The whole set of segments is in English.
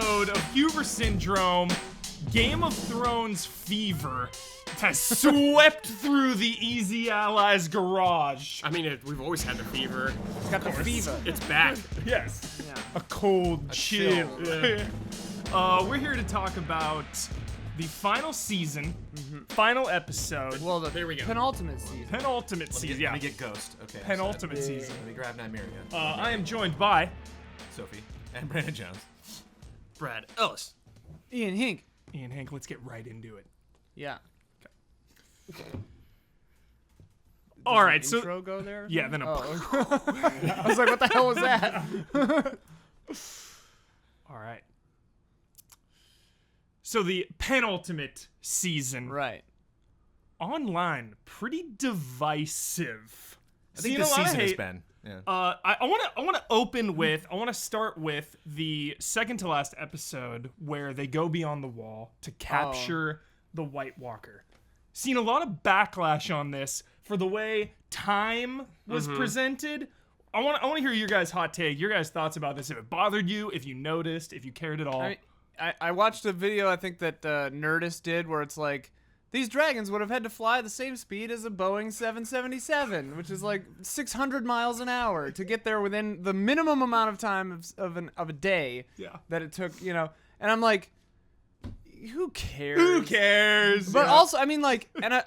episode of Huber Syndrome, Game of Thrones fever has swept through the Easy Allies garage. I mean, we've always had the fever. It's got the fever. It's back. Yes. Yeah. A cold chill. Yeah. We're here to talk about the final season, final episode, Well, the There we go. penultimate season. penultimate season. Let me get Ghost. Okay. Penultimate season. Let me grab Nymeria. I am joined by Sophie. And Brandon Jones. Brad Ellis. Ian Hink. Ian Hank. Let's get right into it. Yeah. All right, so Intro go there? yeah, then Oh. I was like, what the hell was that? all right. So the penultimate season Right. online, pretty divisive. I think Seen a this lot of season has hate. been. Yeah. I want to open with, I want to start with the second to last episode where they go beyond the wall to capture the White Walker. Seen a lot of backlash on this for the way time was presented. I want to hear your guys' hot take, your guys' thoughts about this. If it bothered you, if you noticed, if you cared at all. I watched a video, I think that Nerdist did, where it's like, these dragons would have had to fly the same speed as a Boeing 777, which is like 600 miles an hour to get there within the minimum amount of time of a day that it took, you know. And I'm like, who cares? Who cares? But Yeah. also, I mean, like, and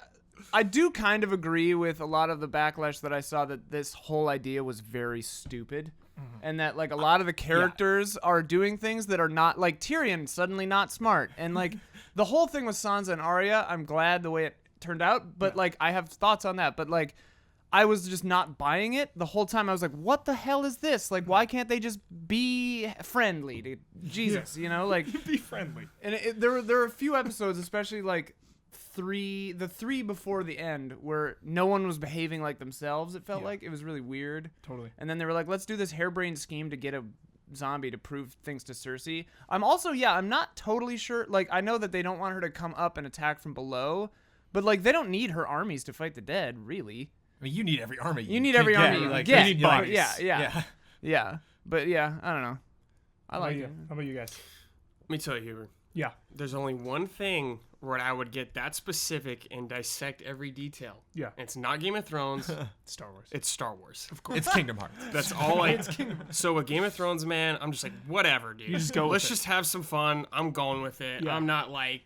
I do kind of agree with a lot of the backlash that I saw that this whole idea was very stupid. And that, like, a lot of the characters are doing things that are not, like, Tyrion suddenly not smart. And, like, the whole thing with Sansa and Arya, I'm glad the way it turned out. But, like, I have thoughts on that. But, like, I was just not buying it. The whole time I was like, what the hell is this? Like, why can't they just be friendly to Jesus, you know? Like, be friendly. and there were a few episodes, especially, like, the three before the end, where no one was behaving like themselves. It felt like it was really weird. Totally. And then they were like, let's do this harebrained scheme to get a zombie to prove things to Cersei. I'm not totally sure. Like, I know that they don't want her to come up and attack from below, but, like, they don't need her armies to fight the dead, really. I mean, you need every army. You need every army you like, get. you need but bodies. yeah. But yeah, I don't know. I like you? it. How about you guys? Let me tell you, Huber. Yeah. There's only one thing where I would get that specific and dissect every detail. Yeah. And it's not Game of Thrones. Star Wars. It's Star Wars. Of course. It's Kingdom Hearts. That's all I. So with Game of Thrones, man, I'm just like, whatever, dude. You just go with Let's it. just have some fun. I'm going with it. Yeah. I'm not like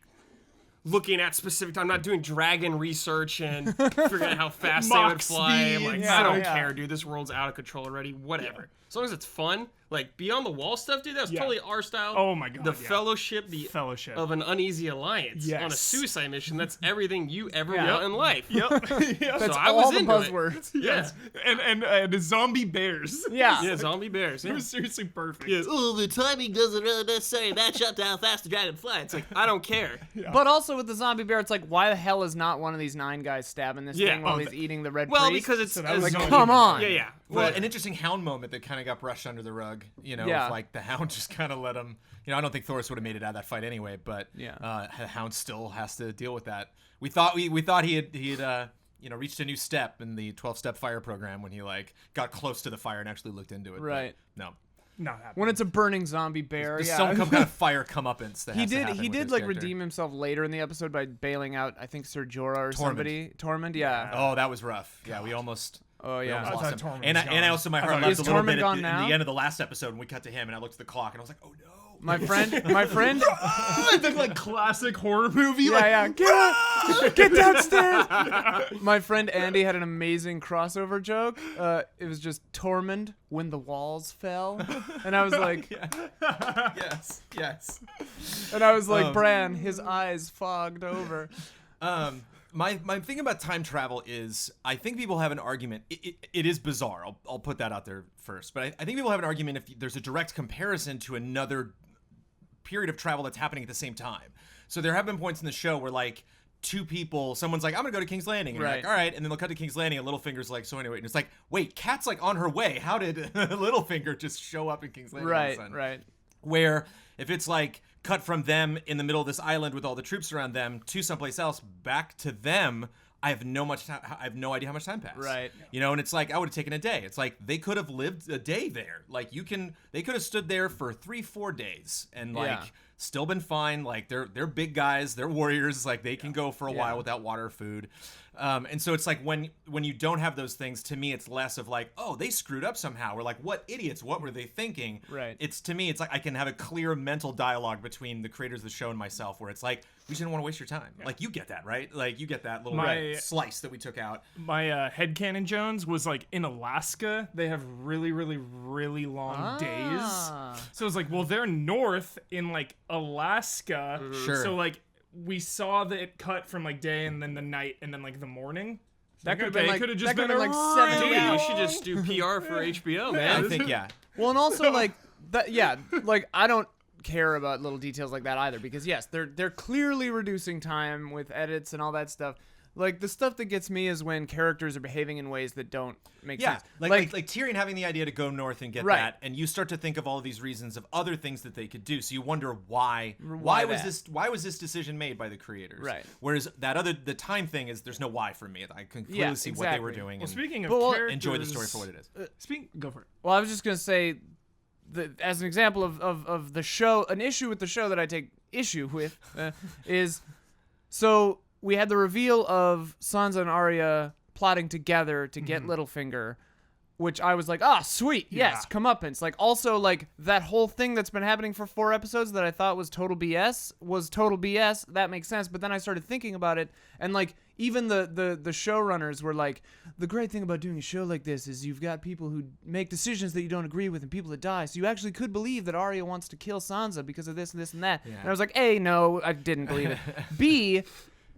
looking at specific. I'm not doing dragon research and figuring out how fast they Mach would fly. I'm like, speeds. I don't Yeah. care, dude. This world's out of control already. Whatever. As long as it's fun. Like Beyond the Wall stuff, dude. That was Yeah. totally our style. Oh my God, The yeah. Fellowship, the Fellowship. of an uneasy alliance on a Yes. suicide mission. That's everything you ever Yeah. want in life. Yep. Yep. That's So I all was the into it. buzzwords. Yes. And zombie bears. Yeah. Yeah, zombie bears. It Yeah. was seriously perfect. Yes. Oh, the timing doesn't really necessarily match up to how fast the dragon flies. It's like, I don't care. But also with the zombie bear, it's like, why the hell is not one of these 9 guys stabbing this Yeah. thing while Oh, he's eating the red Well, priest? because it's that was like, zombie come on. Yeah, yeah. Well, But- an interesting Hound moment that kind of got brushed under the rug. You know, Yeah. if, like the Hound just kind of let him. You know, I don't think Thoros would have made it out of that fight anyway. But Yeah. the Hound still has to deal with that. We thought he had you know, reached a new step in the 12-step fire program when he like got close to the fire and actually looked into it. Right. But no. Not happening. when it's a burning zombie bear, There's yeah. some kind of fire comeuppance that he has to did happen he with did his like character. redeem himself later in the episode by bailing out, I think, Ser Jorah or somebody. Tormund, yeah. Oh, that was rough. Yeah, we almost. Oh We yeah. almost I lost thought him. Tormund And was I gone. also my I heart thought- leapt Is a little Tormund bit gone in now? the end of the last episode when we cut to him and I looked at the clock and I was like, oh no. My friend I think like classic horror movie. Yeah, like, yeah. Get downstairs. My friend Andy had an amazing crossover joke. It was just Tormund when the walls fell, and I was like, Yes. and I was like, Bran, his eyes fogged over. My thing about time travel is I think people have an argument. It is bizarre. I'll put that out there first. But I think people have an argument if there's a direct comparison to another period of travel that's happening at the same time. So there have been points in the show where like two people, someone's like, I'm gonna go to King's Landing, and you're Right. like, all right, and then they'll cut to King's Landing, and Littlefinger's like, so anyway, and it's like, wait, Kat's like on her way. How did Littlefinger just show up in King's Landing? all of a Right, sudden? right. Where if it's like cut from them in the middle of this island with all the troops around them to someplace else back to them, I have no idea how much time passed. Right. You know, and it's like I would have taken a day. It's like they could have lived a day there. Like they could have stood there for 3-4 days and like still been fine. Like they're big guys, they're warriors. Like they can go for a while without water or food. And so it's like when you don't have those things, to me, it's less of like, oh, they screwed up somehow. We're like, what idiots? What were they thinking? Right. It's to me, it's like I can have a clear mental dialogue between the creators of the show and myself, where it's like, we just didn't want to waste your time. Like you get that, right? Like you get that little slice that we took out. My headcanon Jones was like in Alaska. They have really, really, really long days. So it's like, well, they're north in like Alaska. Sure. So like we saw that it cut from like day and then the night and then like the morning. That could have been like, could have just been like really 7 Dude, hours. you should just do PR for HBO, man. I think Well, and also like that. Yeah, like I don't care about little details like that either, because yes, they're clearly reducing time with edits and all that stuff. Like the stuff that gets me is when characters are behaving in ways that don't make sense. Like Tyrion having the idea to go north and get Right. that, and you start to think of all of these reasons of other things that they could do. So you wonder why that? why was this decision made by the creators? Right. Whereas the time thing is there's no why for me. I can clearly see what they were exactly. doing. Well, and speaking of But, characters, enjoy the story for what it is. Go for it. Well, I was just gonna say, as an example of the show, an issue with the show that I take issue with is, so we had the reveal of Sansa and Arya plotting together to get Littlefinger, which I was like, sweet, yes, comeuppance. Like, also, like, that whole thing that's been happening for 4 episodes that I thought was total BS was total BS. That makes sense. But then I started thinking about it, and, like, even the showrunners were like, the great thing about doing a show like this is you've got people who make decisions that you don't agree with and people that die. So you actually could believe that Arya wants to kill Sansa because of this and this and that. And I was like, A, no, I didn't believe it. B,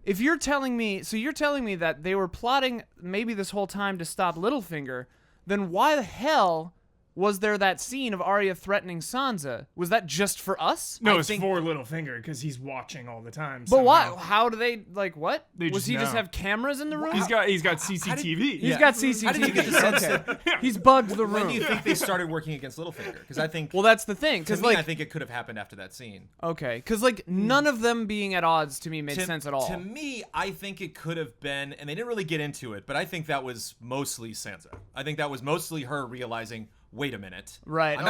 if you're telling me, so you're telling me that they were plotting maybe this whole time to stop Littlefinger, then why the hell was there that scene of Arya threatening Sansa? Was that just for us? No, I it's think- for Littlefinger because he's watching all the time. But why? somehow. How do they, like, what? They Was just he just know. have cameras in the room? He's got CCTV. He's got CCTV. How did you get the sense that? He's bugged the When room. do you think they started working against Littlefinger? Because I think, Well, that's the thing. to Because, me, like, I think it could have happened after that scene. okay. Because, like, none of them being at odds to me made sense at all. To me, I think it could have been, and they didn't really get into it, but I think that was mostly Sansa. I think that was mostly her realizing, wait a minute. Right. I'm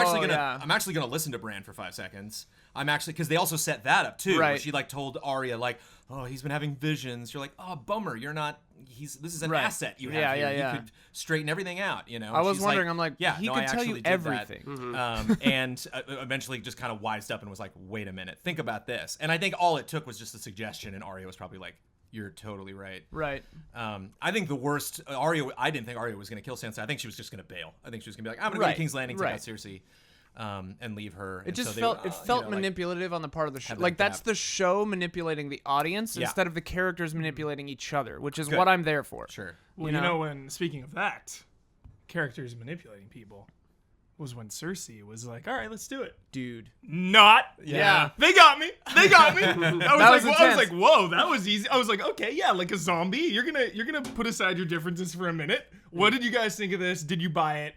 actually gonna listen to Bran for 5 seconds. I'm actually, because they also set that up too. Where Right. she like told Arya like, oh, he's been having visions. You're like, oh, bummer. You're not. This is an Right. asset you have Yeah, here. yeah. You could straighten everything out. You know. I was She's wondering, I'm like, yeah, he no, could I tell you actually did that. everything. And eventually just kind of wised up and was like, wait a minute, think about this. And I think all it took was just a suggestion, and Arya was probably like, you're totally right. Right. I think the worst Arya. I didn't think Arya was going to kill Sansa. I think she was just going to bail. I think she was going to be like, I'm going to go to King's Landing, take out Cersei, and leave her. It just felt manipulative on the part of the show. have Like, them that's the show manipulating the audience instead of the characters manipulating each other, which is what I'm there for. Sure. Well, you know, when speaking of that, characters manipulating people was when Cersei was like, "All right, let's do it." Dude. Not. Yeah. They got me. They got me. I was intense. like, whoa, that was easy. I was like, okay, yeah, like a zombie. You're gonna put aside your differences for a minute. What did you guys think of this? Did you buy it?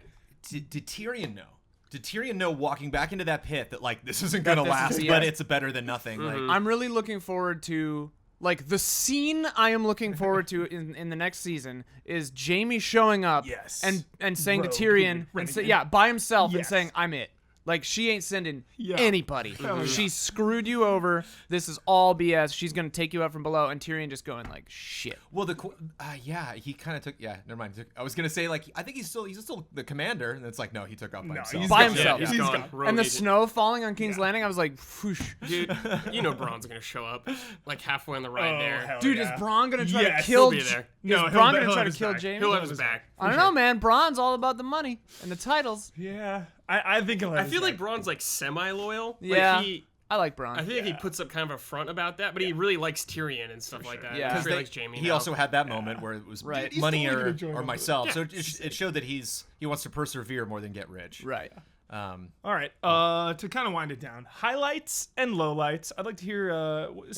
Did Tyrion know? Did Tyrion know walking back into that pit that like this isn't going to this last, is- but yeah. it's better than nothing? Like, I'm really looking forward to, like, the scene I am looking forward to in the next season is Jaime showing up Yes. and saying Rogue to Tyrion, renegade. by himself and Yes. saying, I'm it. Like, she ain't sending Yeah. anybody. Hell yeah. She screwed you over. This is all BS. She's going to take you out from below. And Tyrion just going like, shit. well, he kind of took. Yeah, never mind. I was going to say like I think he's still the commander, and it's like no, he took off by himself. he's By gone. himself. Yeah, He's he's gone. gone. Rogue And the agent. snow falling on King's Landing, I was like, whoosh. Dude, you know Braun's gonna show up like halfway on the ride there. hell Dude, yeah. is Braun going to try Yes, to kill... he'll be there. No, is Braun he'll going to try have to his kill back. Jaime? He'll have his back. I don't know, man. Braun's all about the money and the titles. Yeah, I think he'll have I his feel like back. Braun's like semi-loyal. Yeah. Like, I like Braun. I feel like he puts up kind of a front about that, but he really likes Tyrion and stuff like that. Yeah. He really They- likes Jaime. he now. also had that moment where it was Right. money He's totally or, gonna join or them. myself. Yeah. So it showed that he wants to persevere more than get rich. Right. All right. To kind of wind it down, highlights and lowlights. I'd like to hear.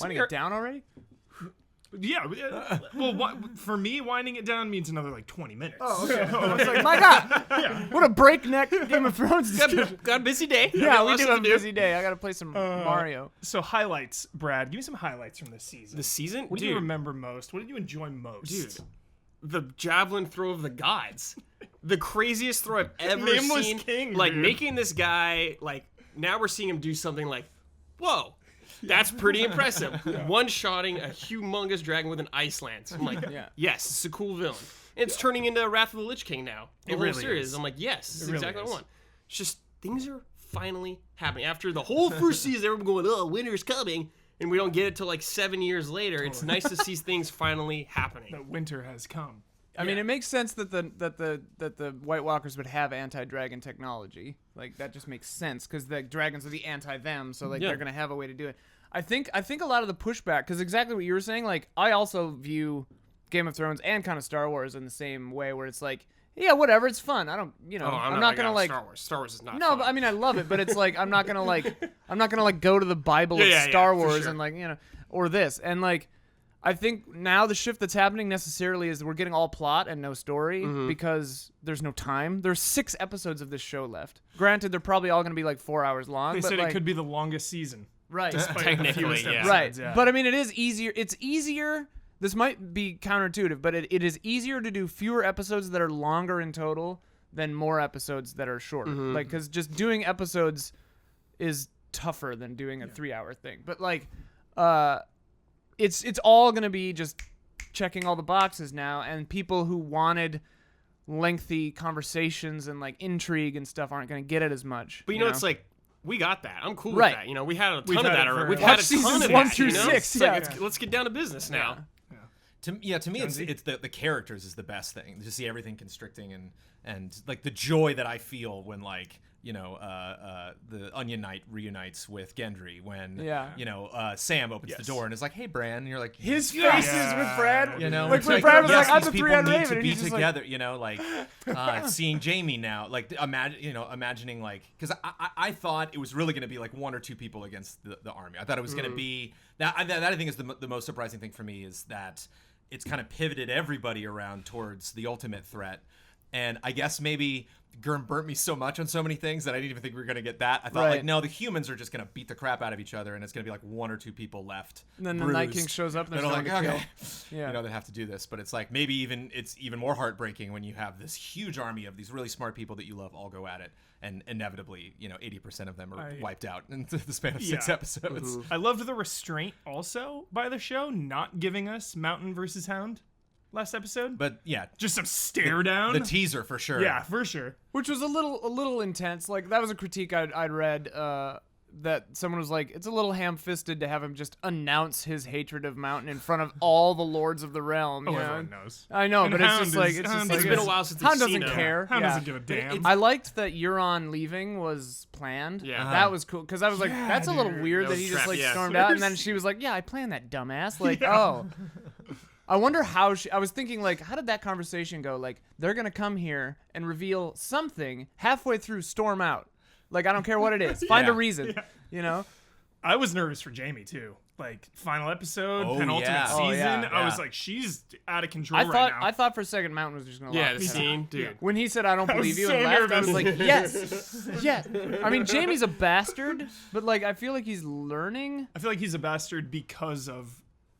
Winding it down already? Yeah. Well, for me, winding it down means another like 20 minutes. Oh, okay. I was like, my God, what a breakneck Game of Thrones discussion. Got a busy day. Yeah, we do have a busy day. I got to play some Mario. So highlights, Brad. Give me some highlights from this season. This season? What do you remember most? What did you enjoy most? Dude, the javelin throw of the gods. The craziest throw I've ever Nameless seen. king, like dude. making this guy, like, now we're seeing him do something like, whoa. That's pretty impressive. One-shotting a humongous dragon with an ice lance. I'm like, yes, it's a cool villain. And it's turning into Wrath of the Lich King now. The whole really series. is. I'm like, yes, this is really exactly what is. I want. It's just, things are finally happening. After the whole first season, everyone going, oh, winter's coming. And we don't get it till like 7 years later. It's nice to see things finally happening. That winter has come. I mean, it makes sense that the White Walkers would have anti-dragon technology. Like that just makes sense because the dragons are the anti-them, so like they're gonna have a way to do it. I think a lot of the pushback, because exactly what you were saying, like I also view Game of Thrones and kind of Star Wars in the same way, where it's like, yeah, whatever, it's fun. I don't, I'm not gonna like Star Wars. Star Wars is not No, fun. but I mean, I love it, but it's like I'm not gonna go to the Bible of Star for Wars sure. and like or this, and like I think now the shift that's happening necessarily is we're getting all plot and no story because there's no time. There's 6 episodes of this show left. Granted, they're probably all gonna be like 4 hours long. They but said like, it could be the longest season. right, Technically, yeah. right. Yeah. But I mean, it is easier. It's easier. This might be counterintuitive, but it is easier to do fewer episodes that are longer in total than more episodes that are shorter. Like, because just doing episodes is tougher than doing a 3-hour thing. But like, it's all gonna be just checking all the boxes now, and people who wanted lengthy conversations and like intrigue and stuff aren't gonna get it as much. But you know, it's like, we got that. I'm cool Right. with that. We had a ton We've of had that it already. for- We've Watch had a ton seasons of 1 that, through you know? 6, It's like, yeah. let's get down to business now. To me, it's the characters is the best thing. To see everything constricting and like the joy that I feel when like the Onion Knight reunites with Gendry when Sam opens the door and is like, "Hey, Bran," and you're like, his faces with Brad. like when Brad was yes, like, "I'm these the people three-eyed need raven," to and be he's just together. Like seeing Jamie now, like imagining like, because I thought it was really going to be like 1 or 2 people against the army. I thought it was going to be that I think is the most surprising thing for me is that it's kind of pivoted everybody around towards the ultimate threat. And I guess maybe Gurm burnt me so much on so many things that I didn't even think we were going to get that. I thought, like, no, the humans are just going to beat the crap out of each other, and it's going to be like 1 or 2 people left. And then the Night King shows up and they're they're like, trying to okay, kill. they have to do this. But it's like maybe it's even more heartbreaking when you have this huge army of these really smart people that you love all go at it, and inevitably, 80% of them are wiped out in the span of 6 episodes. I loved the restraint also by the show, not giving us Mountain versus Hound last episode. But yeah, just some stare down. The teaser for sure. Yeah, for sure. Which was a little intense. Like that was a critique I'd read that someone was like, it's a little ham-fisted to have him just announce his hatred of Mountain in front of all the lords of the realm. Everyone knows. I know, And but it's Hound just like is- it's Hound just It's like been a while since Hound we've seen doesn't him. care. Hound Yeah. doesn't give a damn. I liked that Euron leaving was planned. Yeah. That was cool because I was like, that's a little dude. weird That that was he just trap- like yeah. stormed out, and then she was like, yeah, I planned that, dumbass. Like, oh. I wonder how I was thinking, like, how did that conversation go? Like, they're going to come here and reveal something halfway through, storm out. Like, I don't care what it is. Find a reason, I was nervous for Jamie, too. Like, final episode, penultimate Oh, season. yeah. I was like, she's out of control right now. I thought for a second Mountain was just going to Yeah, lock the me down. scene, dude. When he said, I don't believe you, so and laughed, I nervous. was like, yes, yes. I mean, Jamie's a bastard, but, like, I feel like he's learning I feel like he's a bastard because of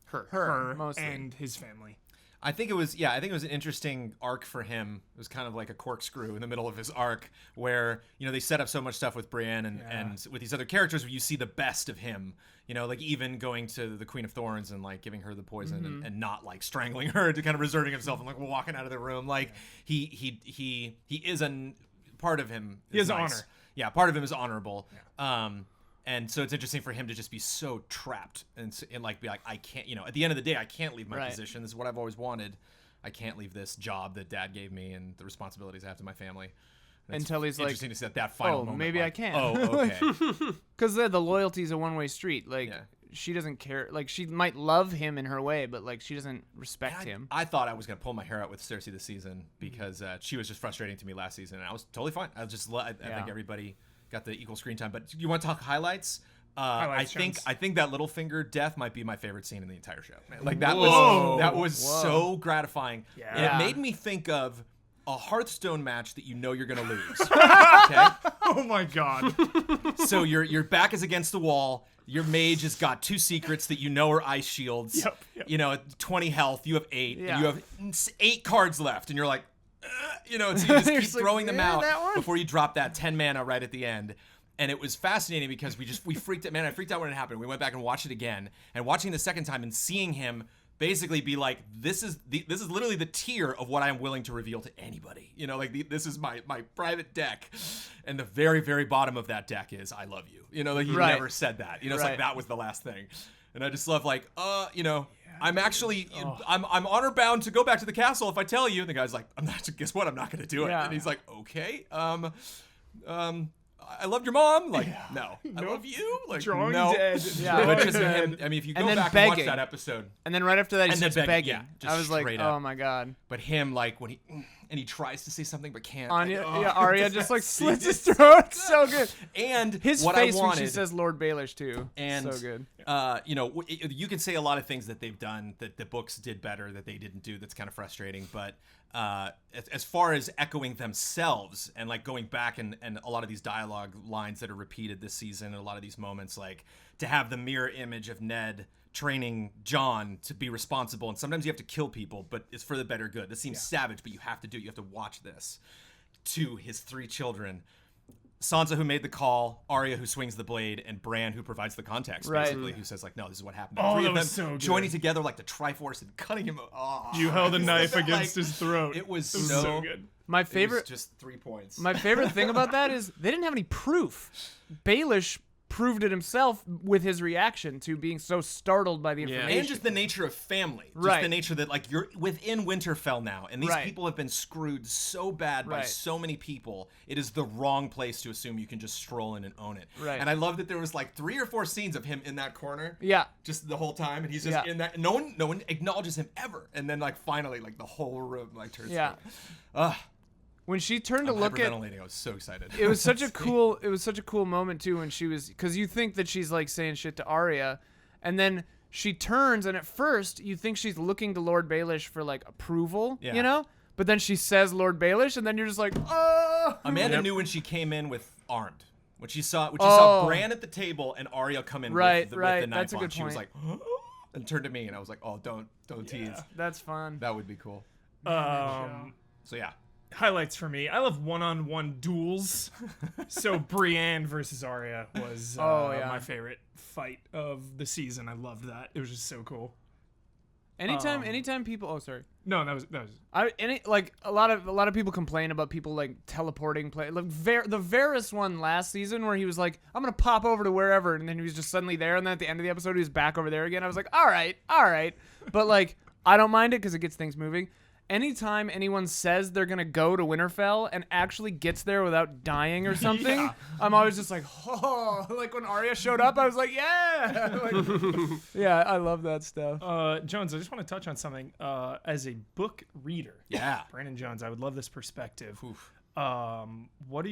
her mostly. and his family. I think it was an interesting arc for him. It was kind of like a corkscrew in the middle of his arc where, they set up so much stuff with Brienne and with these other characters where you see the best of him, like even going to the Queen of Thorns and like giving her the poison and not like strangling her, to kind of reserting himself and like walking out of the room. Like he is a part of him. He has nice. honor. Yeah. Part of him is honorable. Yeah. And so it's interesting for him to just be so trapped and like be like, I can't, at the end of the day, I can't leave my position. This is what I've always wanted. I can't leave this job that Dad gave me and the responsibilities I have to my family. And Until he's like, interesting to see that final moment. maybe like, I can. Oh, okay. Because the loyalty's a one-way street. Like, she doesn't care. Like, she might love him in her way, but, like, she doesn't respect him. I thought I was going to pull my hair out with Cersei this season because she was just frustrating to me last season, and I was totally fine. I think everybody got the equal screen time. But you want to talk highlights? Highlights, I think Jones. I think that Littlefinger death might be my favorite scene in the entire show. Man. Like Whoa. that was so gratifying. Yeah. And it made me think of a Hearthstone match that you know you're gonna lose. Okay? Oh my god. So your back is against the wall. Your mage has got 2 secrets that you know are ice shields. Yep. You know, 20 health. You have 8. Yeah. And you have 8 cards left, and you're like, you know, so you just You're keep just like, throwing them "Yeah, out that one." before you drop that 10 mana right at the end. And it was fascinating because we freaked out. Man, I freaked out when it happened. We went back and watched it again, and watching it the second time and seeing him basically be like, this is literally the tier of what I'm willing to reveal to anybody. You know, like this is my private deck, and the very, very bottom of that deck is I love you. You know, like he Right. never said that. You know, it's Right. like that was the last thing, and I just love like, you know. I'm actually, I'm honor bound to go back to the castle if I tell you. And the guy's like, I'm not. Guess what? I'm not going to do it. Yeah. And he's like, okay. I loved your mom. Like, no. I love you. Like, Drawing no. dead. Yeah. But just him. I mean, if you go And then back and watch begging. that episode, And then right after that, he And then starts begging, begging. yeah, just I was like, straight oh up. my god. but him like when he tries to say something but can't. Anya, like, oh, yeah, Arya it's just like see, slits his it's throat. It's so good. And His what face I when wanted, she says Lord Baelish too. and So good. you know, you can say a lot of things that they've done that the books did better that they didn't do. That's kind of frustrating. But as far as echoing themselves and like going back and a lot of these dialogue lines that are repeated this season, and a lot of these moments, like to have the mirror image of Ned training Jon to be responsible, and sometimes you have to kill people, but it's for the better good. This seems savage, but you have to do it. You have to watch this. To his 3 children. Sansa, who made the call, Arya, who swings the blade, and Bran, who provides the context, Right. basically, who says, like, no, this is what happened. Oh, 3 that of them was so good. joining together like the Triforce and cutting him. Oh, You held a it was knife like- against his throat. It was It was so, so good. My It was favorite, just 3 points. my favorite thing about that is they didn't have any proof. Baelish proved it himself with his reaction to being so startled by the Yeah. information. And just the nature of family. Just Right. the nature that, like, you're within Winterfell now, and these Right. people have been screwed so bad by Right. so many people. It is the wrong place to assume you can just stroll in and own it. Right. And I love that there was, like, 3 or 4 scenes of him in that corner. Yeah. Just the whole time, and he's just Yeah. in that. No one acknowledges him ever. And then, like, finally, like, the whole room, like, turns. Yeah. Ugh. When she turned to I'm look at, hyperventilating. I was so excited. it was such a cool moment too when she was, because you think that she's like saying shit to Arya, and then she turns, and at first you think she's looking to Lord Baelish for like approval, Yeah. you know, but then she says Lord Baelish, and then you're just like, oh. Amanda knew when she came in with armed. When she saw Oh. Bran at the table and Arya come in Right, with the right. knife That's a on, good she was point. like, and turned to me, and I was like, oh, don't tease. That's fun. That would be cool. So yeah. Highlights for me. I love one-on-one duels. So Brienne versus Arya was my favorite fight of the season. I loved that. It was just so cool. Anytime people, oh sorry. No, that was A lot of people complain about people like teleporting play. Like the Varys one last season where he was like, I'm gonna pop over to wherever, and then he was just suddenly there, and then at the end of the episode he was back over there again. I was like, all right, but like I don't mind it because it gets things moving. Anytime anyone says they're gonna go to Winterfell and actually gets there without dying or something, Yeah. I'm always just like, oh, like when Arya showed up, I was like, yeah, like, yeah, I love that stuff. Jones, I just want to touch on something. As a book reader, Yeah. Brandon Jones, I would love this perspective. What are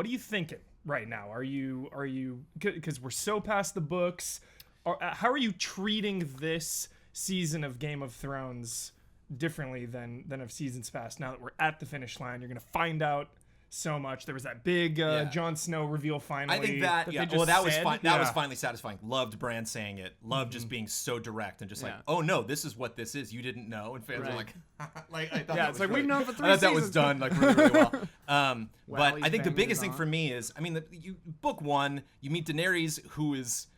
you thinking right now? Are you because we're so past the books? How are you treating this season of Game of Thrones differently than of seasons past? Now that we're at the finish line, you're gonna find out so much. There was that big Jon Snow reveal finally. I think that they yeah. just Well, that was said. fine. That was Yeah. finally satisfying. Loved Bran saying it. Loved just being so direct and just like, Yeah. oh no, this is what this is. You didn't know, and fans were Right. like, I thought Yeah, that it's was like, really, we've known for 3 I thought that was seasons. done like really, really well. But Wally's I think the family biggest is thing on. for me is, I mean, book 1, you meet Daenerys, who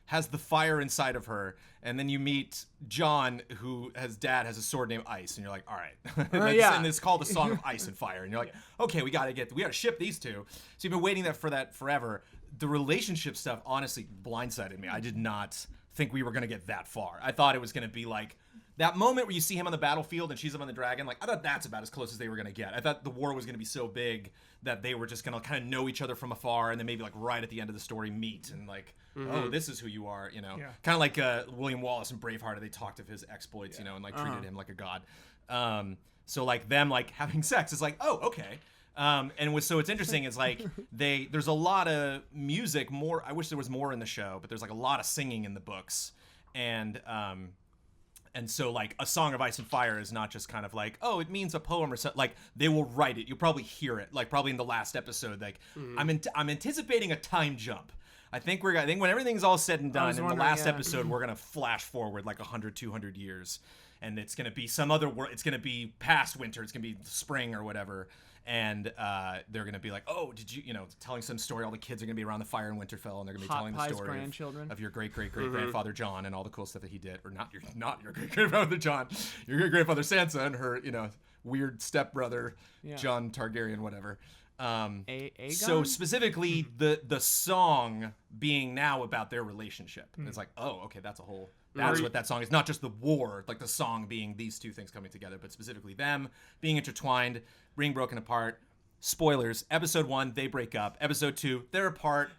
has the fire inside of her, and then you meet Jon, who dad has a sword named Ice, and you're like, all right, yeah. and it's called a Song of Ice and Fire, and you're like, okay, we gotta ship these two. So you've been waiting for that forever. The relationship stuff honestly blindsided me. I did not think we were gonna get that far. I thought it was gonna be like that moment where you see him on the battlefield and she's up on the dragon. Like, I thought that's about as close as they were gonna get. I thought the war was gonna be so big that they were just gonna kind of know each other from afar, and then maybe like right at the end of the story meet and like, oh, this is who you are, you know. Yeah. Kind of like William Wallace in Braveheart. They talked of his exploits, you know, and like treated him like a god. So like them like having sex is like, oh, okay. So what's interesting is like there's a lot of music. I wish there was more in the show, but there's like a lot of singing in the books, and so like A Song of Ice and Fire is not just kind of like, oh, it means a poem or something. Like they will write it. You'll probably hear it. Like probably in the last episode. Like I'm anticipating a time jump. I think when everything's all said and done in the last episode, we're gonna flash forward like 100, 200 years, and it's gonna be some other world. It's gonna be past winter. It's gonna be spring or whatever. And they're going to be like, oh, did you, telling some story. All the kids are going to be around the fire in Winterfell, and they're going to be telling the story of your great-great-great-grandfather Jon and all the cool stuff that he did. Or not your great-grandfather Jon, your great-grandfather Sansa and her, weird stepbrother, Jon Targaryen, whatever. So specifically, the song being now about their relationship. It's like, oh, okay, that's what that song is. Not just the war, like the song being these two things coming together, but specifically them being intertwined, being broken apart. Spoilers, episode 1, they break up. Episode 2, they're apart.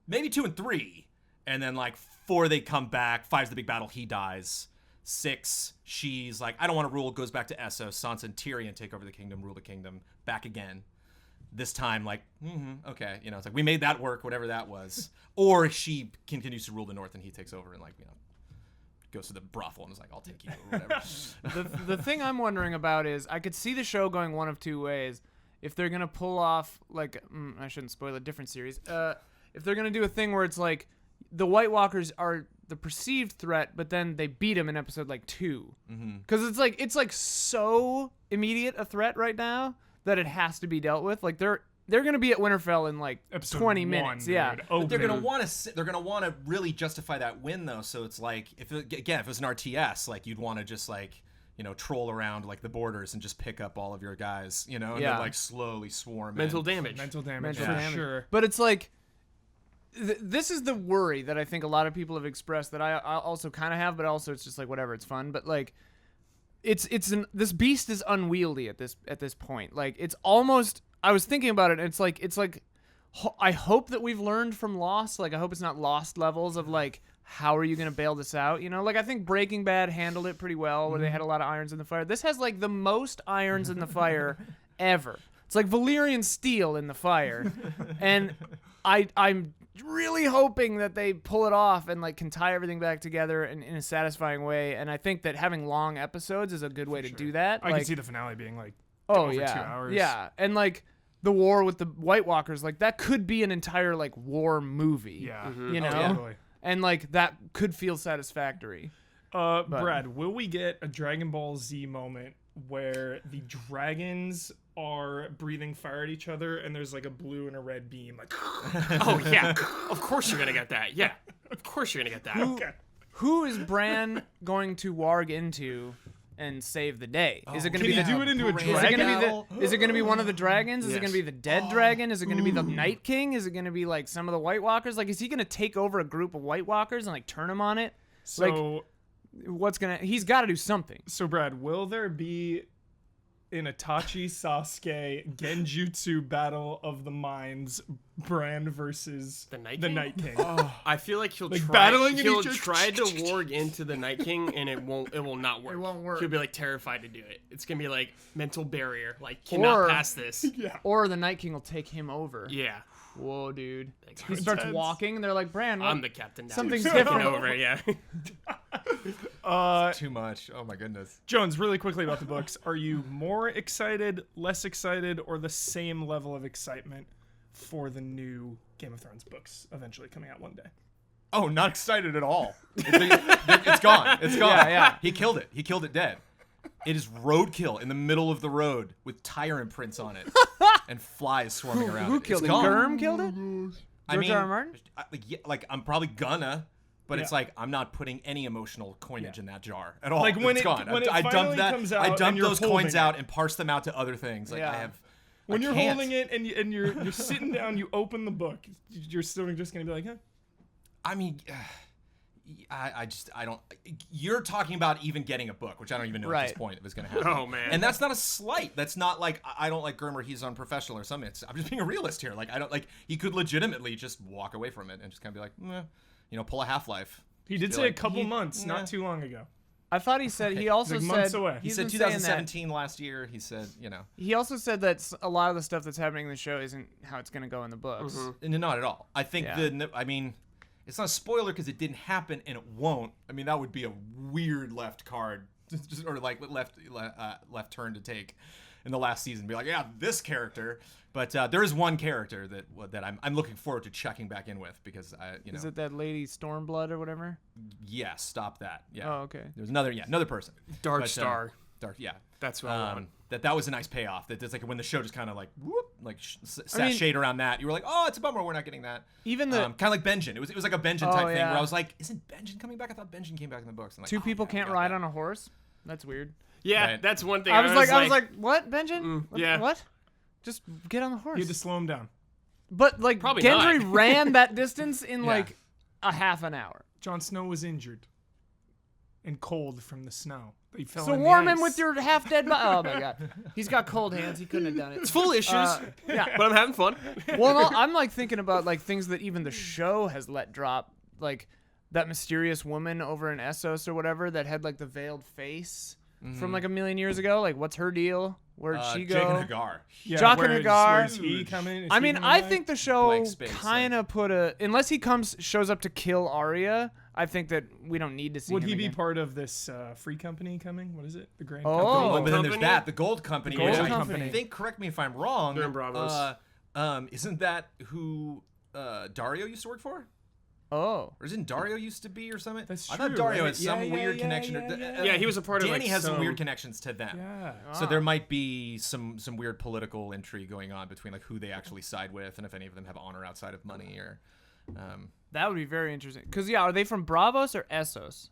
Maybe 2 and 3. And then like 4, they come back. 5's the big battle, he dies. 6, she's like, I don't want to rule, goes back to Essos. Sansa and Tyrion take over the kingdom, rule the kingdom, back again. This time, like, okay, it's like we made that work, whatever that was. Or she continues to rule the North and he takes over and like, goes to the brothel and is like, I'll take you or whatever. The thing I'm wondering about is I could see the show going one of two ways. If they're gonna pull off like I shouldn't spoil a different series. If they're gonna do a thing where it's like the White Walkers are the perceived threat, but then they beat them in episode like 2, because it's like so immediate a threat right now that it has to be dealt with. Like they're going to be at Winterfell in like episode 20 1, minutes. dude. Yeah. But they're going to want to really justify that win though. So it's like, if it was an RTS, like you'd want to just like, troll around like the borders and just pick up all of your guys, and then like slowly swarm Mental in. damage. For sure. But it's like, this is the worry that I think a lot of people have expressed that I also kind of have, but also it's just like, whatever, it's fun. But like, this beast is unwieldy at this point. Like it's almost, I was thinking about it, and it's like I hope that we've learned from Lost. Like I hope it's not Lost levels of like, how are you going to bail this out? Like I think Breaking Bad handled it pretty well, where they had a lot of irons in the fire. This has like the most irons in the fire ever. It's like Valyrian steel in the fire. And I'm really hoping that they pull it off and like can tie everything back together in a satisfying way. And I think that having long episodes is a good way to do that. I like, can see the finale being like over 2 hours. Yeah. And like the war with the White Walkers, like that could be an entire like war movie. Yeah. Totally. And like that could feel satisfactory. Brad, will we get a Dragon Ball Z moment where the dragons are breathing fire at each other and there's like a blue and a red beam like Oh yeah, of course you're gonna get that. Yeah, of course you're gonna get that. okay. Who is Bran going to warg into and save the day? Is it going to Can be you do it into a Is it dragon? going to be is it going to be one of the dragons? Is it Yes. going to be the dead dragon? Is it going to be the Night King? Is it going to be like some of the White Walkers? Like, is he going to take over a group of White Walkers and like turn them on it? So He's got to do something. So Brad, will there be an Itachi Sasuke Genjutsu battle of the minds, Bran versus The Night the King? Night King? I feel like he'll Like try. battling in He'll each other. try to warg into the Night King, and it will not work. It won't work. He'll be like terrified to do it. It's gonna be like mental barrier. Like cannot Or- pass this. Yeah. Or the Night King will take him over. Yeah, Whoa, dude. Like, He starts intense. walking, and they're like, Bran, what? I'm the captain now. Something's Taking different. over. Yeah. Too much. Oh my goodness. Jones, really quickly about the books. Are you more excited, less excited, or the same level of excitement for the new Game of Thrones books eventually coming out one day? Oh, not excited at all. It's gone. It's gone. Yeah. He killed it. He killed it dead. It is roadkill in the middle of the road with tire imprints on it and flies swarming around. Who it. killed It's it? gone. Germ killed it? I George mean, R. R. Martin? like I'm probably gonna, but it's Yeah. like I'm not putting any emotional coinage in that jar at all. Like, when it's it- gone. when it I finally dumped that. comes out I and dumped you're those holding coins it. out and parsed them out to other things. Like Yeah. I have. When I you're can't. holding it and you're sitting down, you open the book, you're still just gonna be like, huh? I mean, I don't. You're talking about even getting a book, which I don't even know at Right. this point if it's going to happen. Oh, man. And that's not a slight. That's not like I don't like Germer. He's unprofessional or something. I'm just being a realist here. Like I don't like. He could legitimately just walk away from it and just kind of be like, pull a Half-Life. He did Just say be a like, couple "Yeah, months, nah." not too long ago. I thought he said he also Like months said away. He he's said been saying that. 2017 last year. He said, He also said that a lot of the stuff that's happening in the show isn't how it's going to go in the books. not at all. I think Yeah. I mean, it's not a spoiler because it didn't happen and it won't. I mean, that would be a weird left card, or like left turn to take in the last season. Be like, yeah, this character. But there is one character that I'm looking forward to checking back in with because Is it that lady Stormblood or whatever? Yeah, stop that. Yeah. Oh, okay. There's another person. Dark But, Star. Dark, yeah. That's what I want. That was a nice payoff. That it's like when the show just kind of like whoop, like sat shade around that. You were like, oh, it's a bummer we're not getting that. Even the kind of like Benjen. It was like a Benjen type thing yeah. where I was like, isn't Benjen coming back? I thought Benjen came back in the books. I'm like, two oh, people yeah, can't got ride that. on a horse. That's weird. Yeah, Right. that's one thing. I was like, what, Benjen? yeah. What? Just get on the horse. You had to slow him down. But like Probably Gendry not. ran that distance in Yeah. like a half an hour. Jon Snow was injured and cold from the snow. He fell So in the warm him ice. with your half dead body. Oh my god, he's got cold hands. He couldn't have done it. It's full of issues, Yeah. but I'm having fun. Well, no, I'm like thinking about like things that even the show has let drop, like that mysterious woman over in Essos or whatever that had like the veiled face from like a million years ago. Like, what's her deal? Where'd she go? Jake and Hagar. Yeah, Jock and where Hagar. is he coming? Is I he mean, coming I back? think the show Blank space, kind of put a unless he shows up to kill Arya. I think that we don't need to see. Would him he be again. part of this free company coming? What is it? The Grand Oh. Company? But then there's Company? that, the Gold Company. The Gold which I Company. think, correct me if I'm wrong. They're in Bravos. Isn't that who Dario used to work for? Oh, Or isn't Dario used to be or something? That's I thought true, Dario right? has some Yeah, weird yeah, connection. yeah. Yeah, he was a part of Danny like has some some weird connections to them. Yeah. So there might be some weird political intrigue going on between like who they actually side with and if any of them have honor outside of money or. that would be very interesting. Cause yeah, are they from Bravos or Essos?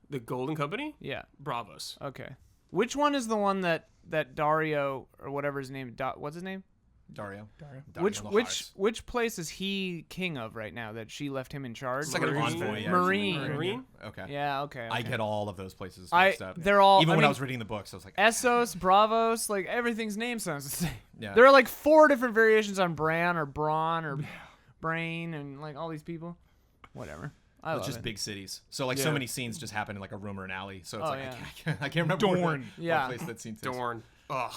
The Golden Company. Yeah. Bravos. Okay. Which one is the one that Dario or whatever his name? What's his name? Dario. Which place is he king of right now that she left him in charge? It's like an Marine. envoy. Yeah, Marine. Marine. Okay. Yeah. Okay. I okay. get all of those places I- mixed up. they're all- Even I when I mean- was reading the books, I was like, Essos, Bravos, like everything's name sounds the same. Yeah. There are like 4 different variations on Bran or Braun or Brain and like all these people. Whatever. I it's love just it. big cities. So like so many scenes just happen in like a room or an alley. So it's Oh, like yeah. I can't remember Dorne. Yeah. what place that scene is. Dorne. Ugh.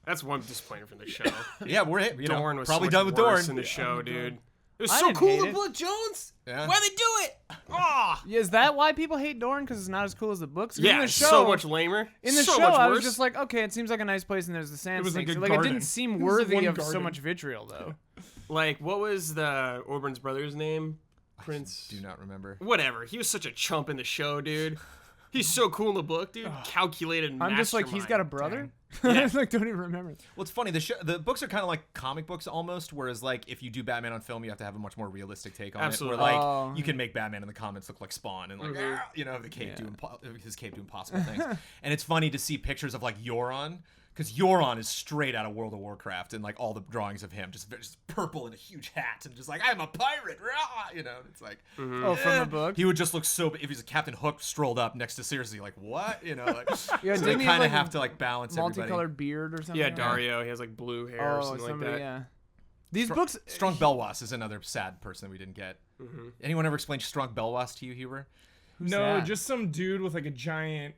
That's one disappointment from the show. Yeah, we're Dorne was probably so done much with worse Dorne. in the show, dude. It was I so didn't cool hate to it. Blood Jones. Yeah. Why'd they do it? Ah. Yeah, is that why people hate Dorne? Because it's not as cool as the books? 'Cause Yeah, in the it's show, so much lamer. In the so show, much I was worse. just like, okay, it seems like a nice place, and there's the sand was like snakes. a Like, it garden. didn't seem It was worthy one of so garden. much vitriol, though. Like, what was the Oberyn's brother's name? Prince. Do not remember. Whatever. He was such a chump in the show, dude. He's so cool in the book, dude. Calculated. I'm just like, he's got a mastermind. brother? Yeah. I like, don't even remember. Well, it's funny. The books are kind of like comic books almost, whereas like if you do Batman on film, you have to have a much more realistic take on Absolutely. it. Where like Oh. you can make Batman in the comics look like Spawn and like you know the cape doing his cape doing possible things. And it's funny to see pictures of like Euron. Because Euron is straight out of World of Warcraft, and like all the drawings of him, just purple and a huge hat, and just like I'm a pirate, rah! You know. It's like, Oh, from the book? he would just look so. If he's a Captain Hook strolled up next to Cersei, like what? You know, like Yeah, so they didn't he kind of like, have to like balance everybody. multicolored beard or something? Yeah, like that? Dario. He has like blue hair or Oh, something somebody, like that. yeah. These books... Strong Belwas is another sad person that we didn't get. Anyone ever explained Strong Belwas to you, Huber? No, that? just some dude with like a giant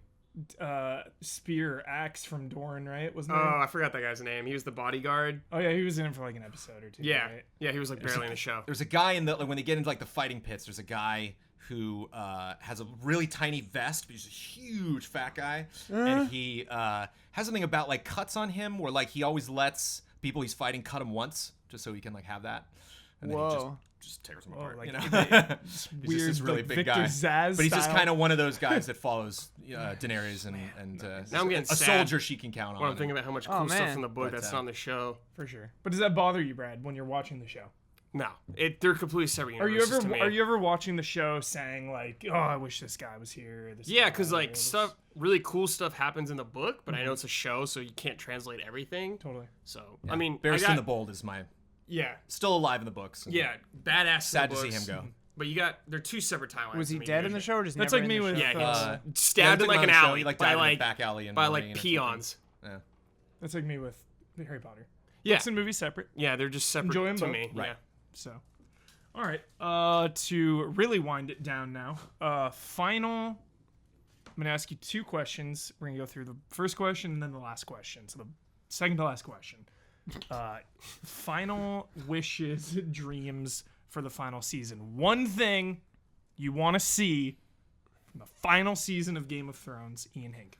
spear axe from Dorne, right? Wasn't Oh, there? I forgot that guy's name. He was the bodyguard. Oh yeah, he was in it for like an episode or two. Yeah, right? yeah. He was like barely in the show. There's a guy in the like when they get into like the fighting pits. There's a guy who has a really tiny vest, but he's a huge fat guy, and he has something about like cuts on him, where like he always lets people he's fighting cut him once, just so he can like have that, and then he Whoa. just tears them Oh, apart. like, You know, he's Weird, just this really like big Victor guy. Zsasz But he's just style. kind of one of those guys that follows Daenerys and Now I'm getting a sad soldier she can count on. when I'm thinking about how much cool Oh, stuff man. from the book But, that's not in the show. for sure. But does that bother you, Brad, when you're watching the show? No, they're completely separate Are you universes ever to me. are you ever watching the show saying like, oh, I wish this guy was here? Or this Yeah, guy, because or like this- stuff, really cool stuff happens in the book, but I know it's a show, so you can't translate everything. Totally. So I mean, Barristan the Bold is my Yeah. still alive in the books. yeah, badass. Sad in to the see him books. go. But they're two separate timelines. Was he to me, dead in dude. the show or just That's never like me in the with, show? Yeah, he stabbed in like an alley He like by died in like a back alley in by Marine like or something. peons. Yeah. That's like me with Harry Potter. Yeah, Books and movies separate. yeah, they're just separate Enjoy 'em to both. me. Right. Yeah. So, all right. To really wind it down now, final going to ask you 2 questions. We're going to go through the first question and then the last question. So the second to last question. Final wishes, dreams for the final season. One thing you want to see from the final season of Game of Thrones, Ian Hink.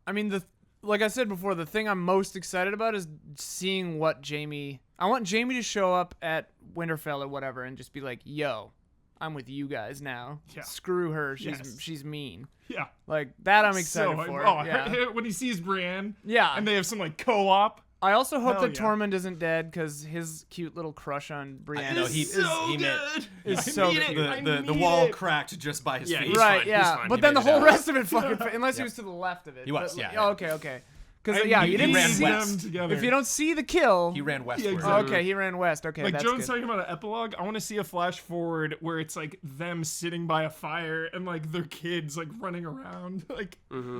I mean, like I said before, the thing I'm most excited about is seeing what Jaime... I want Jaime to show up at Winterfell or whatever and just be like, yo, I'm with you guys now. Yeah. Screw her. Yes. She's mean. Yeah. Like, that I'm excited So, for. oh, yeah. when he sees Brienne. Yeah. And they have some like co-op. I also hope Hell that yeah. Tormund isn't dead because his cute little crush on Brienne know, is he so meant- good. is so need it. cute. I The need wall it. cracked just by his Yeah, feet. he's Right, fine, yeah. fine. But He then the made it whole out. rest of it fucking... unless he was to the left of it. He was, But, yeah. Oh, okay. Because, I yeah, need you to didn't ran see west. them together. If you don't see the kill... He ran westward. exactly. Oh, okay, he ran west. Okay, Like that's Jones good. talking about an epilogue, I want to see a flash forward where it's like them sitting by a fire and like their kids like running around. Like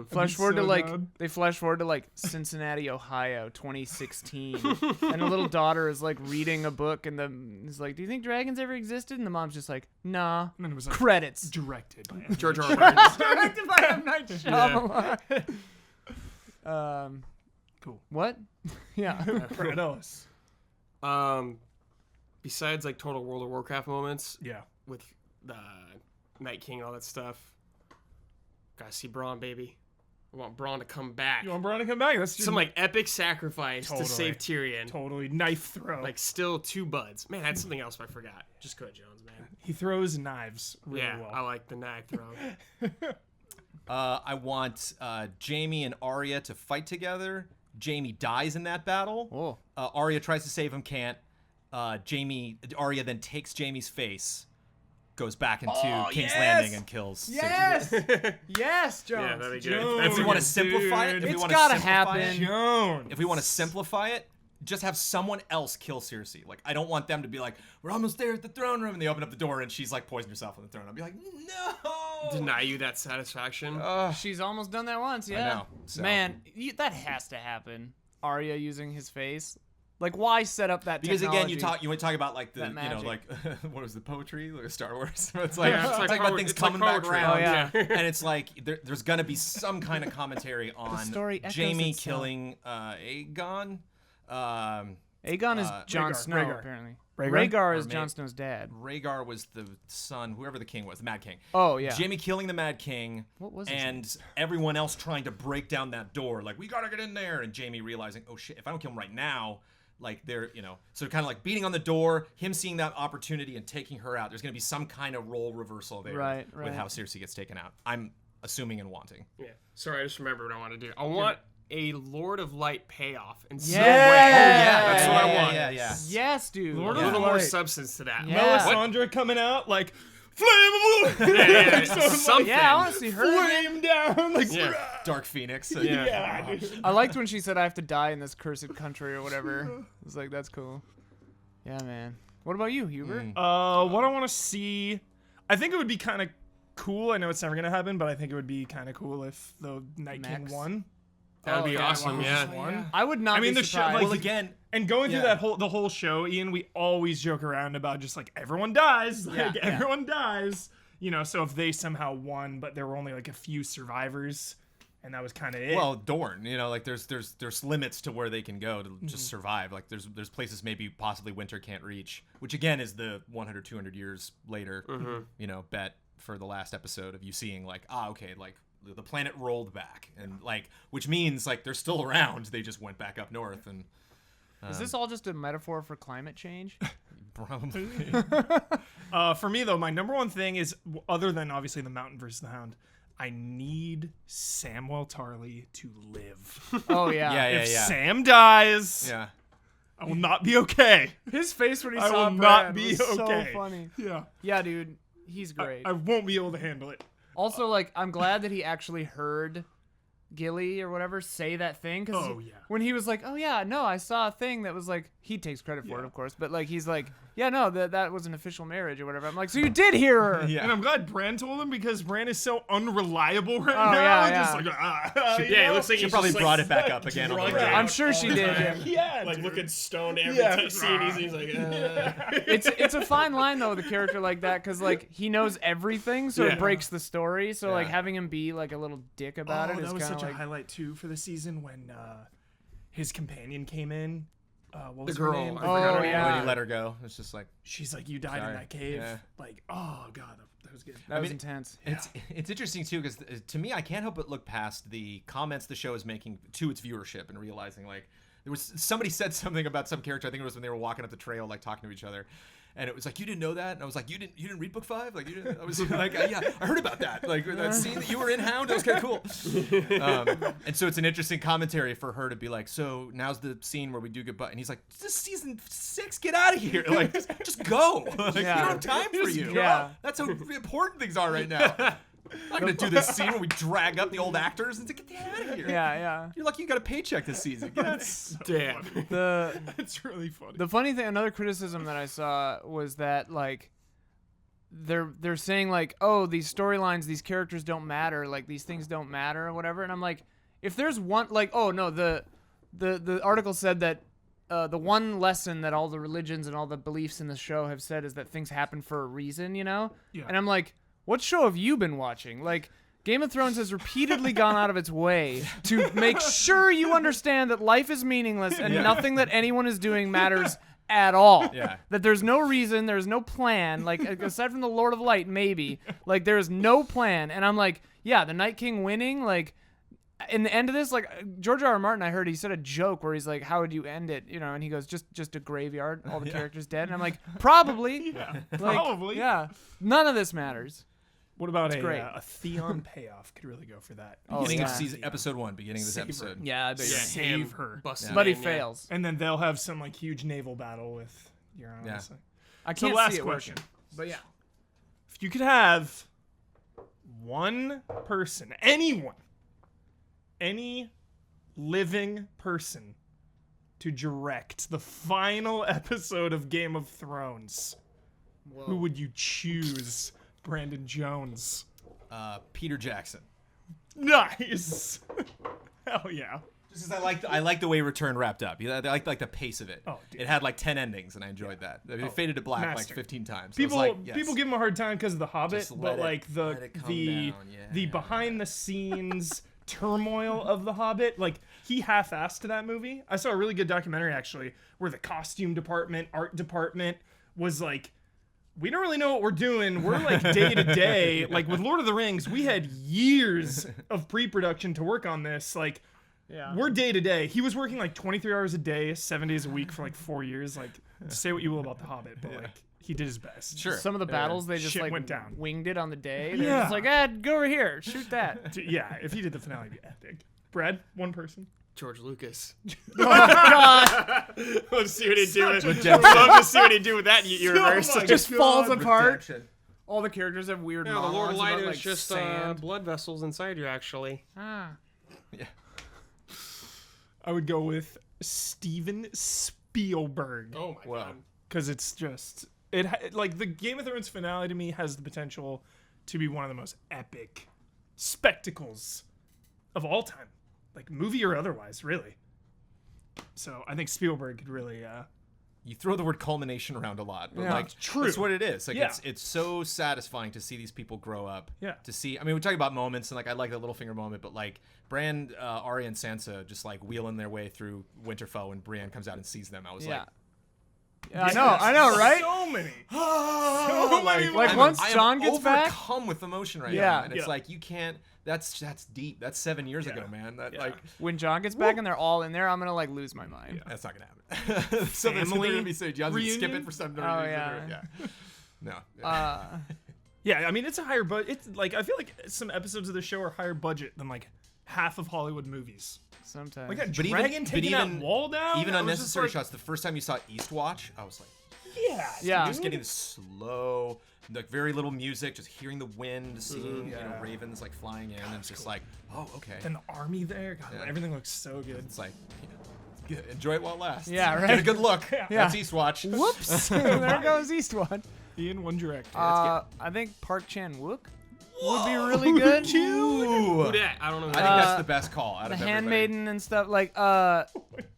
Flash forward to like bad. they flash forward to like Cincinnati, Ohio, 2016, and a little daughter is like reading a book, and is like, "Do you think dragons ever existed?" And the mom's just like, "Nah." And then it was like Credits. directed by George R. R. Martin. Directed by M. Night Shyamalan. Cool. What? Yeah. Kratos. Besides like total World of Warcraft moments Yeah. with the Night King and all that stuff, gotta see Braun, baby. I want Braun to come back. You want Bronn to come back? That's just Some like epic sacrifice Totally. to save Tyrion. totally knife throw. Like still 2 buds. Man, that's something else I forgot. Just go ahead, Jones, man. he throws knives really Yeah, well. I like the knife throw. I want Jaime and Arya to fight together. Jaime dies in that battle. Oh. Arya tries to save him, can't. Arya then takes Jaime's face, goes back into King's yes! Landing and kills. Yes. Yes, Jones. Yeah, that'd be good. Jones. That's If we a want good- to simplify it, dude. if we It's want to gotta simplify happen. it, Jones. if we want to simplify it, just have someone else kill Cersei. Like, I don't want them to be like, we're almost there at the throne room, and they open up the door and she's like poisoned herself on the throne. I'll be like, no. Deny you that satisfaction. She's almost done that once, yeah. know, so. Man, that has to happen. Arya using his face. Like, why set up that Because technology? again, you would talk about like the That you know magic. like what was the poetry like Star Wars? It's like Yeah, it's like talking about poet- things it's like coming back poetry. around. Oh, yeah. And it's like there's gonna be some kind of commentary on story echoes Jaime itself. killing Aegon. Aegon is Jon Rhaegar, Snow, Rhaegar. apparently. Rhaegar? Rhaegar is Or Jon Snow's dad. Rhaegar was the son, whoever the king was, the Mad King. Oh, yeah. Jaime killing the Mad King. What was his and everyone else trying to break down that door, like we gotta get in there, and Jaime realizing, oh shit, if I don't kill him right now. Like they're, so kind of like beating on the door, him seeing that opportunity and taking her out. There's going to be some kind of role reversal there Right. with how Cersei gets taken out. I'm assuming and wanting. Yeah. Sorry, I just remembered what I want to do. I want a Lord of Light payoff in some Yeah. way. That's what I want. Yeah. Yes, dude. Lord A of little more Light. substance to that. Yeah. Melisandre coming out like flammable. Yeah, So, like, something. Yeah, I want to see her. flame down. Like, Yeah. Dark Phoenix. yeah, dude. I liked when she said, I have to die in this cursed country or whatever. I was like, that's cool. Yeah, man. What about you, Hubert? What I want to see, I think it would be kind of cool. I know it's never gonna happen, but I think it would be kind of cool if the Night King Max. won. That would be yeah, awesome. Yeah. Won. I would not I mean, be the show, surprised. like, Well, again, And going through Yeah. the whole show, Ian, we always joke around about just like everyone dies, like Yeah, yeah. everyone dies. So if they somehow won, but there were only like a few survivors, and that was kind of it. well, Dorne, like there's limits to where they can go to just survive. Like there's places maybe possibly winter can't reach, which again is the 100, 200 years later, bet for the last episode of you seeing like, okay, like the planet rolled back, and like, which means like they're still around. They just went back up north, and Is this all just a metaphor for climate change? probably For me though, my number one thing is, other than obviously the Mountain versus the Hound, I need Samwell Tarly to live. Oh, yeah. If Sam dies, yeah. I will not be okay. His face when he I saw will Brad not be was okay. so funny. Yeah, Yeah, dude. He's great. I won't be able to handle it. Also, like, I'm glad that he actually heard Gilly or whatever say that thing. Cause Oh, yeah. when he was like, oh yeah, no, I saw a thing that was like, he takes credit for it, of course, but like he's like, yeah, no, that was an official marriage or whatever. I'm like, so you did hear her. Yeah. And I'm glad Bran told him because Bran is so unreliable right Oh, now. yeah, Just yeah. like, Yeah, it looks like She he's probably just, brought like, it back up again. On the drunk radio. out I'm sure she did. Yeah. yeah, like dude. looking stoned every Yeah. scene. He's like, It's a fine line though with a character like that because like he knows everything, so Yeah. it breaks the story. So like Yeah. having him be like a little dick about it is that was kind of such like a highlight too for the season when his companion came in. What was The her girl, name? I Oh, forgot her yeah. When he let her go, it's just like She's like, you died Sorry. in that cave. Yeah. Like, oh god, that was good. that was mean, intense. it's interesting too because to me I can't help but look past the comments the show is making to its viewership and realizing like there was somebody said something about some character. I think it was when they were walking up the trail like talking to each other. And it was like, you didn't know that? And I was like, you didn't read book 5? Like, you didn't? I was like, yeah, I heard about that. Like, that scene that you were in Hound, that was kind of cool. And so it's an interesting commentary for her to be like, so now's the scene where we do goodbye. And he's like, this is season 6, get out of here. Like, just go. Like, Yeah. we don't have time for you. Yeah. That's how important things are right now. I'm not going to do this scene where we drag up the old actors and say, get the hell out of here. Yeah. You're lucky you got a paycheck this season. That's damn. That's really funny. The funny thing, another criticism that I saw was that like they're saying like, oh, these storylines, these characters don't matter, like these things don't matter or whatever. And I'm like, if there's one, like, oh no, the article said that the one lesson that all the religions and all the beliefs in the show have said is that things happen for a reason, you know? Yeah. And I'm like, what show have you been watching? Like, Game of Thrones has repeatedly gone out of its way to make sure you understand that life is meaningless and nothing that anyone is doing matters at all. Yeah. That there's no reason, there's no plan, like aside from the Lord of Light, maybe. Like there's no plan. And I'm like, yeah, the Night King winning, like in the end of this, like George R. R. Martin, I heard he said a joke where he's like, how would you end it? You know, and he goes, just a graveyard, all the characters dead. And I'm like, probably. Like, probably. Yeah. None of this matters. What about great. a Theon payoff? Could really go for that. Beginning of yeah. season, episode 1, beginning of this Save her. episode. Yeah, I bet you're right. Save her. Busted But he in, yeah. fails. And then they'll have some like huge naval battle with Euron. Yeah. I So can't last see it question. working. But yeah. If you could have one person, anyone, any living person to direct the final episode of Game of Thrones, who would you choose? Brandon Jones. Peter Jackson. Nice. Hell yeah. Just because I like the way Return wrapped up. I like the pace of it. Oh, dude. It had like 10 endings, and I enjoyed that. It faded to black master. like 15 times. People I was like, yes. people give him a hard time because of the Hobbit, Just but let it- like let it come down, the yeah. behind the scenes turmoil of the Hobbit, like he half-assed that movie. I saw a really good documentary actually where the costume department, art department was like, we don't really know what we're doing. We're like day to day. Like with Lord of the Rings, we had years of pre-production to work on this. Like Yeah. we're day to day. He was working like 23 hours a day, 7 days a week for like 4 years. Like say what you will about the Hobbit, but like he did his best. Sure. Some of the battles they just Shit like went down. winged it on the day. They're Yeah. just like, go over here, shoot that. Yeah, if he did the finale, it'd be epic. Brad, one person. George Lucas. God, Let's see what he do. With, Redemption. love to see what he do with that universe. my just God. falls apart. Redemption. All the characters have weird Yeah, the Lord of monologues Light about, is like, just sand. blood vessels inside you, actually. Ah. I would go with Steven Spielberg. Oh my Wow. god. Because it's just like the Game of Thrones finale to me has the potential to be one of the most epic spectacles of all time, like movie or otherwise, really. So I think Spielberg could really. You throw the word culmination around a lot, but Yeah. like True. that's what it is. Like Yeah. it's so satisfying to see these people grow up. Yeah. To see, I mean, we're talking about moments, and like I like the Littlefinger moment, but like Bran, Arya, and Sansa just like wheeling their way through Winterfell when Brienne comes out and sees them. I was Yeah. like, Yeah, I know, right? So many. Like, I'm- once I am Jon gets back- overcome with emotion right Yeah. now, and it's Yeah. like you can't. That's deep. That's 7 years ago, man. That like When Jon gets back and they're all in there, I'm gonna like lose my mind. that's not gonna happen. So they're Family gonna be saying John's gonna skip reunion? it for some Oh, reason. yeah. No. Yeah, I mean it's a higher budget. It's like I feel like some episodes of the show are higher budget than like half of Hollywood movies. Sometimes. Like that But dragon even taking that wall down. even that was just unnecessary like- shots. The first time you saw Eastwatch, I was like, Yeah. Yeah. Just getting the slow, like very little music, just hearing the wind, seeing you know ravens like flying in, and it's just like, oh, okay. And the army there, God, Yeah. everything looks so good. It's like, good. Enjoy it while it lasts. Yeah, right. Get a good look. Yeah. That's Eastwatch. Whoops. There goes Eastwood. In one direction. I think Park Chan-wook would be really good. Ooh. Who dat? I don't know. I think that's the best call out The of everybody. Handmaiden and stuff like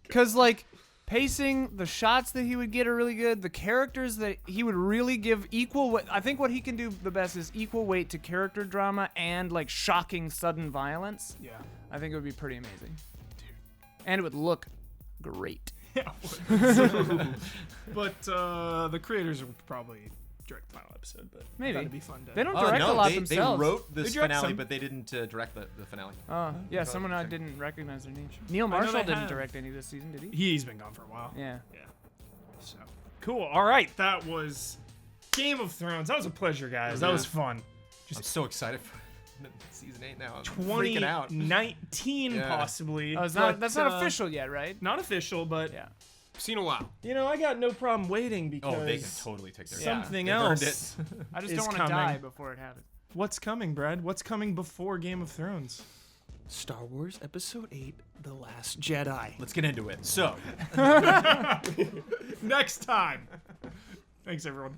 cuz like pacing, the shots that he would get are really good. The characters that he would really give equal weight. I think what he can do the best is equal weight to character drama and like shocking sudden violence. Yeah. I think it would be pretty amazing. And it would look great. Yeah. But the creators will probably direct the final episode, but Maybe. that'd be fun. They don't direct no, a lot they themselves. wrote this They direct finale, some. but they didn't direct the finale. Yeah, someone I didn't recognize their name. Neil know Marshall they didn't have. direct any this season, did he? He's been gone for a while. Yeah. Yeah. So cool. All right, that was Game of Thrones. That was a pleasure, guys. That was fun. I'm so excited for season 8 now. I'm freaking out. 2019 Yeah. possibly. Oh, it's not, but, that's not official yet, right? Not official, but Yeah. Seen a while. you know, I got no problem waiting because Oh, they can totally take their something They've earned else. I just is don't want to coming. die before it happens. What's coming, Brad? What's coming before Game of Thrones? Star Wars Episode 8: The Last Jedi. Let's get into it. So, Next time. Thanks, everyone.